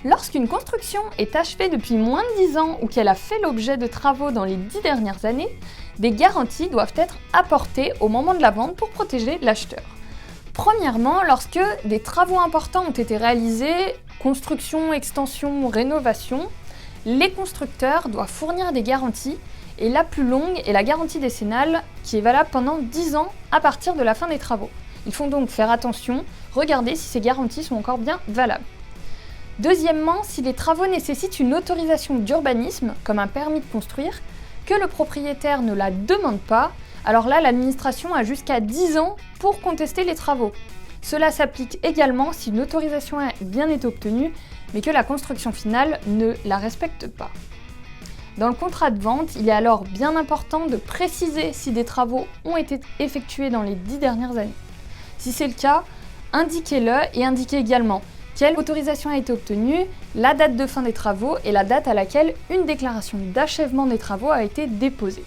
Lorsqu'une construction est achevée depuis moins de 10 ans ou qu'elle a fait l'objet de travaux dans les 10 dernières années, des garanties doivent être apportées au moment de la vente pour protéger l'acheteur. Premièrement, lorsque des travaux importants ont été réalisés, construction, extension, rénovation, les constructeurs doivent fournir des garanties et la plus longue est la garantie décennale qui est valable pendant 10 ans à partir de la fin des travaux. Il faut donc faire attention, regarder si ces garanties sont encore bien valables. Deuxièmement, si les travaux nécessitent une autorisation d'urbanisme, comme un permis de construire, que le propriétaire ne la demande pas, alors là, l'administration a jusqu'à 10 ans pour contester les travaux. Cela s'applique également si une autorisation a bien été obtenue, mais que la construction finale ne la respecte pas. Dans le contrat de vente, il est alors bien important de préciser si des travaux ont été effectués dans les 10 dernières années. Si c'est le cas, indiquez-le et indiquez également quelle autorisation a été obtenue, la date de fin des travaux et la date à laquelle une déclaration d'achèvement des travaux a été déposée.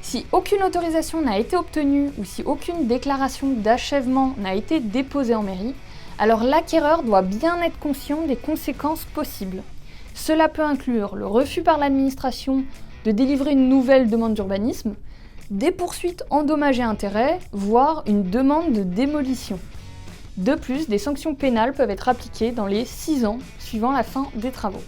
Si aucune autorisation n'a été obtenue ou si aucune déclaration d'achèvement n'a été déposée en mairie, alors l'acquéreur doit bien être conscient des conséquences possibles. Cela peut inclure le refus par l'administration de délivrer une nouvelle demande d'urbanisme, des poursuites en dommages et intérêts, voire une demande de démolition. De plus, des sanctions pénales peuvent être appliquées dans les 6 ans suivant la fin des travaux.